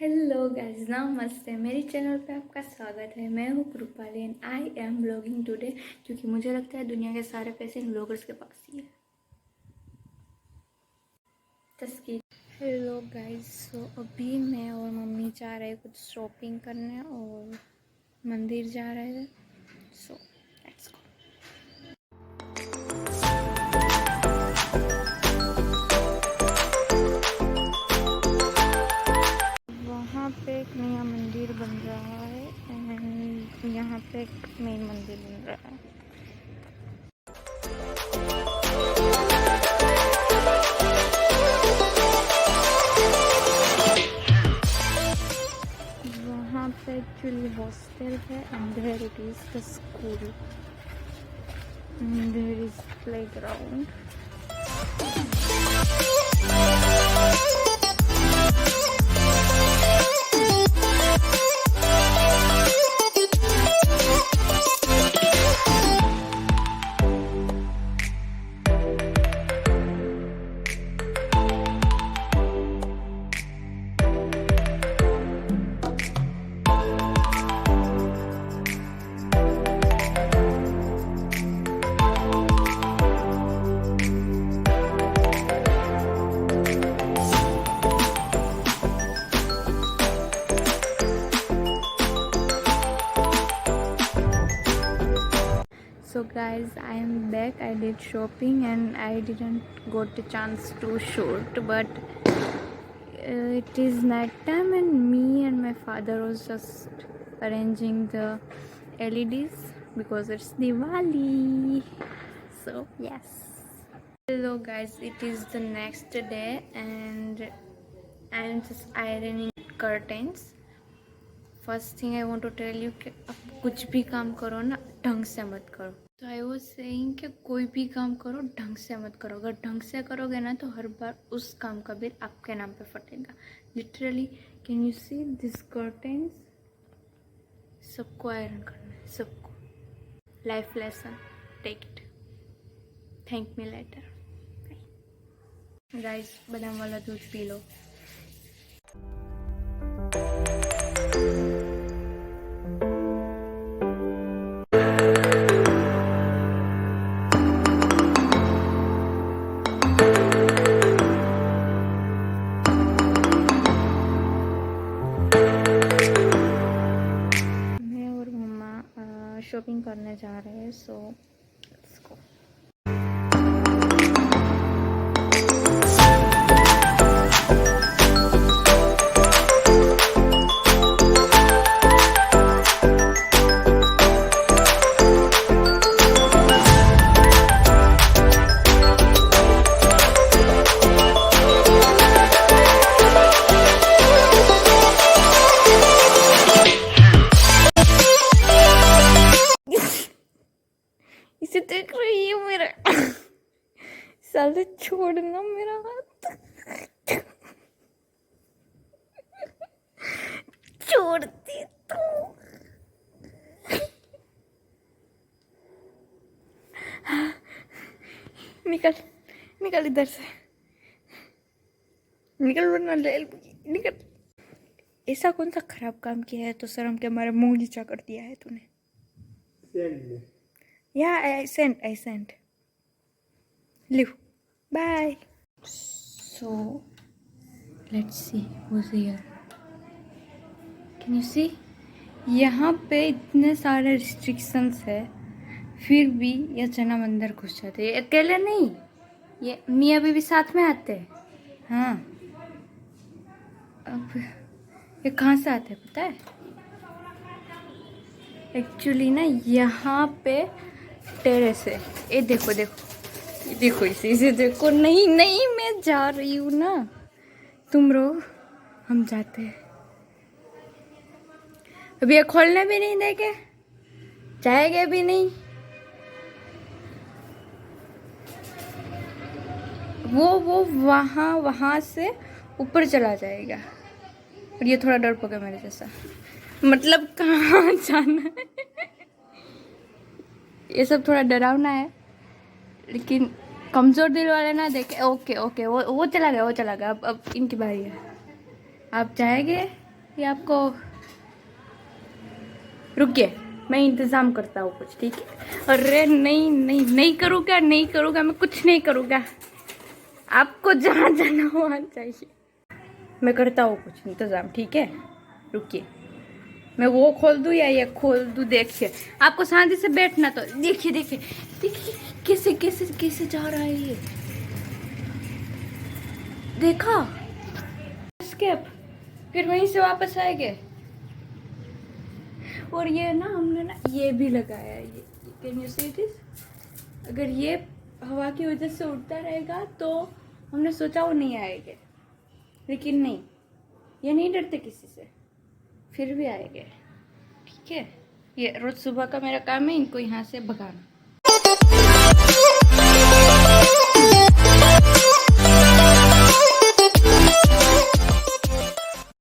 Hello guys, नमस्ते। मेरे channel पे आपका स्वागत है। मैं हूँ Kripali and I am blogging today, क्योंकि मुझे लगता है दुनिया के सारे पैसे ब्लॉगर्स के पास ही है। तस्वीर। हेलो गाइस, सो अभी मैं और मम्मी जा रहे हैं कुछ शॉपिंग करने और मंदिर जा रहे हैं। So let's go. वहाँ पे एक नया मंदिर बन रहा है एंड यहाँ पे एक मेन मंदिर बन रहा है। वहाँ पे एक्चुअली हॉस्टल है and there it is the school and there is playground. So guys, I am back. I did shopping and I didn't got a chance to shoot, but it is night time and me and my father was just arranging the LEDs because it's Diwali. So yes. Hello guys, it is the next day and I am just ironing curtains. First thing I want to tell you कि आप कुछ भी काम करो ना, ढंग से मत करो। तो आई वाज सेइंग कि कोई भी काम करो ढंग से मत करो। अगर ढंग से करोगे ना तो हर बार उस काम का बिल आपके नाम पे फटेगा। Literally can you see this curtains? सबको आयरन करना है, सबको। Life lesson, take it, thank me later. Guys, बादाम वाला दूध पी लो। शॉपिंग करने जा रहे हैं, सो लेट्स गो। इसे देख रही है मेरा साले, छोड़ना मेरा हाथ, छोड़ती तो। निकल निकल इधर से, निकल वरना ले निकल। ऐसा कौन सा खराब काम किया है तो शर्म के मारे मुंह नीचा कर दिया है तूने? Yeah, I sent. Leave. Bye. So, let's see who's here. Can you see? यहाँ पे इतने सारे रिस्ट्रिक्शंस है, फिर भी ये जना अंदर घुस जाते हैं। अकेले नहीं, ये मियाँ बीवी साथ में आते हैं। हाँ, अब ये कहाँ से आते हैं पता है? एक्चुअली ना यहाँ पे टेरेस है। ये देखो देखो, ये देखो, इसे देखो। नहीं नहीं, मैं जा रही हूँ ना, तुम रहो, हम जाते हैं। अभी ये खोलने भी नहीं देंगे, जाएंगे भी नहीं। वो वहाँ से ऊपर चला जाएगा और ये थोड़ा डरपोक है मेरे जैसा। मतलब कहाँ जाना है? ये सब थोड़ा डरावना है, लेकिन कमज़ोर दिल वाले ना देखे। ओके ओके, वो चला गया। अब इनकी बारी है। आप जाएंगे ये आपको रुकिए, मैं इंतज़ाम करता हूँ कुछ, ठीक है? अरे नहीं नहीं नहीं करूँगा, नहीं करूँगा, मैं कुछ नहीं करूँगा। आपको जहाँ जाना हो वहाँ जाइए, मैं करता हूँ कुछ इंतज़ाम, ठीक है? रुकिए, मैं वो खोल दूँ या ये खोल दूँ? देखिए, आपको शांति से बैठना तो देखिए देखिए देखिए कैसे कैसे कैसे जा रहा है ये, देखा? स्केप, फिर वहीं से वापस आएंगे। और ये ना हमने ना ये भी लगाया है, ये कैन यू सी दिस? अगर ये हवा की वजह से उड़ता रहेगा तो हमने सोचा वो नहीं आएंगे, लेकिन नहीं, ये नहीं डरते किसी से, फिर भी आएंगे, ठीक है? ये रोज सुबह का मेरा काम है इनको यहाँ से भगाना।